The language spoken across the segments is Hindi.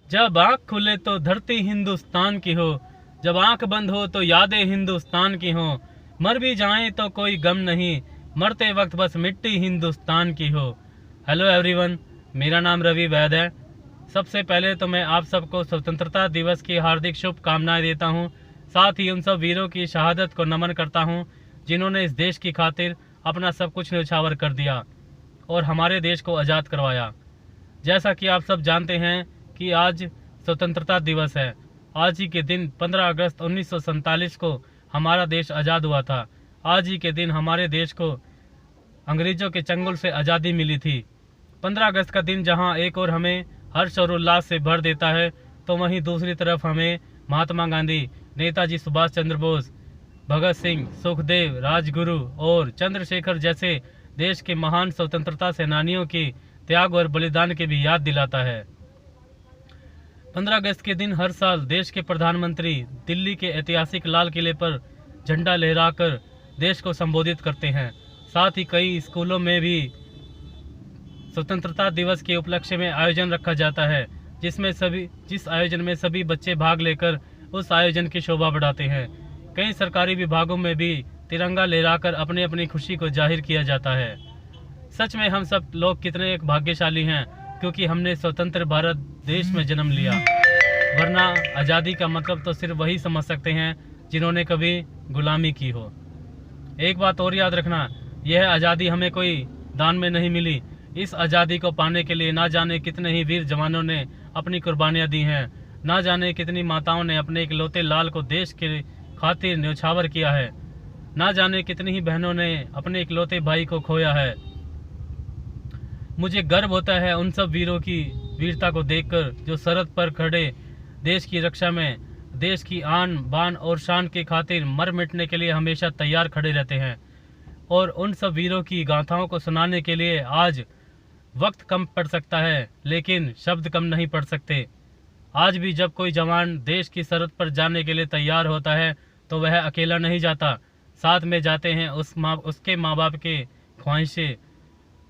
जब आँख खुले तो धरती हिंदुस्तान की हो, जब आँख बंद हो तो यादें हिंदुस्तान की हो। मर भी जाएं तो कोई गम नहीं, मरते वक्त बस मिट्टी हिंदुस्तान की हो। हेलो एवरीवन, मेरा नाम रवि वैद है। सबसे पहले तो मैं आप सबको स्वतंत्रता दिवस की हार्दिक शुभकामनाएं देता हूं। साथ ही उन सब वीरों की शहादत को नमन करता हूं, जिन्होंने इस देश की खातिर अपना सब कुछ न्यौछावर कर दिया और हमारे देश को आज़ाद करवाया। जैसा कि आप सब जानते हैं कि आज स्वतंत्रता दिवस है। आज ही के दिन 15 अगस्त 1947 को हमारा देश आज़ाद हुआ था। आज ही के दिन हमारे देश को अंग्रेजों के चंगुल से आज़ादी मिली थी। 15 अगस्त का दिन जहां एक और हमें हर्ष और उल्लास से भर देता है, तो वहीं दूसरी तरफ हमें महात्मा गांधी, नेताजी सुभाष चंद्र बोस, भगत सिंह, सुखदेव, राजगुरु और चंद्रशेखर जैसे देश के महान स्वतंत्रता सेनानियों की त्याग और बलिदान की भी याद दिलाता है। 15 अगस्त के दिन हर साल देश के प्रधानमंत्री दिल्ली के ऐतिहासिक लाल किले पर झंडा लहराकर देश को संबोधित करते हैं। साथ ही कई स्कूलों में भी स्वतंत्रता दिवस के उपलक्ष्य में आयोजन रखा जाता है, जिस आयोजन में सभी बच्चे भाग लेकर उस आयोजन की शोभा बढ़ाते हैं। कई सरकारी विभागों में भी तिरंगा लहराकर अपनी अपनी खुशी को जाहिर किया जाता है। सच में हम सब लोग कितने एक भाग्यशाली हैं, क्योंकि हमने स्वतंत्र भारत देश में जन्म लिया। वरना आज़ादी का मतलब तो सिर्फ वही समझ सकते हैं जिन्होंने कभी गुलामी की हो। एक बात और याद रखना, यह आज़ादी हमें कोई दान में नहीं मिली। इस आज़ादी को पाने के लिए ना जाने कितने ही वीर जवानों ने अपनी कुर्बानियां दी हैं। ना जाने कितनी माताओं ने अपने इकलौते लाल को देश के खातिर न्यौछावर किया है। ना जाने कितनी ही बहनों ने अपने इकलौते भाई को खोया है। मुझे गर्व होता है उन सब वीरों की वीरता को देखकर, जो सरहद पर खड़े देश की रक्षा में देश की आन बान और शान की खातिर मर मिटने के लिए हमेशा तैयार खड़े रहते हैं। और उन सब वीरों की गाथाओं को सुनाने के लिए आज वक्त कम पड़ सकता है, लेकिन शब्द कम नहीं पड़ सकते। आज भी जब कोई जवान देश की सरहद पर जाने के लिए तैयार होता है, तो वह अकेला नहीं जाता। साथ में जाते हैं उसके माँ बाप के ख्वाहिशें,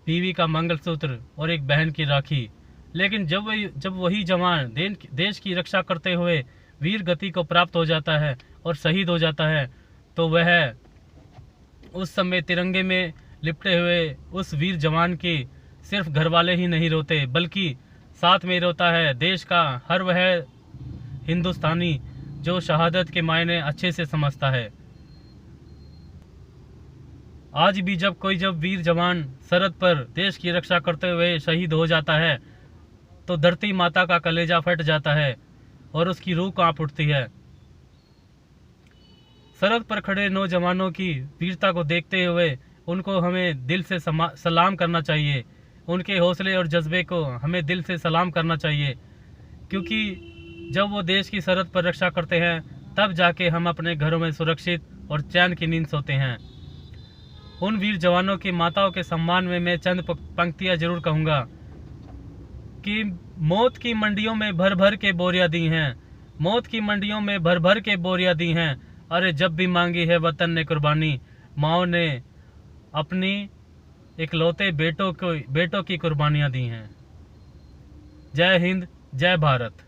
बीवी का मंगलसूत्र और एक बहन की राखी। लेकिन जब वही जवान देश की रक्षा करते हुए वीर गति को प्राप्त हो जाता है और शहीद हो जाता है, तो वह उस समय तिरंगे में लिपटे हुए उस वीर जवान की सिर्फ घरवाले ही नहीं रोते, बल्कि साथ में रोता है देश का हर वह हिंदुस्तानी जो शहादत के मायने अच्छे से समझता है। आज भी जब वीर जवान सरहद पर देश की रक्षा करते हुए शहीद हो जाता है, तो धरती माता का कलेजा फट जाता है और उसकी रूह कांप उठती है। सरहद पर खड़े नौजवानों की वीरता को देखते हुए उनको हमें दिल से सलाम करना चाहिए। उनके हौसले और जज्बे को हमें दिल से सलाम करना चाहिए, क्योंकि जब वो देश की सरहद पर रक्षा करते हैं, तब जाके हम अपने घरों में सुरक्षित और चैन की नींद सोते हैं। उन वीर जवानों की माताओं के सम्मान में मैं चंद पंक्तियां जरूर कहूँगा कि मौत की मंडियों में भर भर के बोरियां दी हैं, मौत की मंडियों में भर भर के बोरियां दी हैं। अरे जब भी मांगी है वतन ने कुर्बानी, माओ ने अपनी इकलौते बेटों की कुर्बानियां दी हैं। जय हिंद, जय भारत।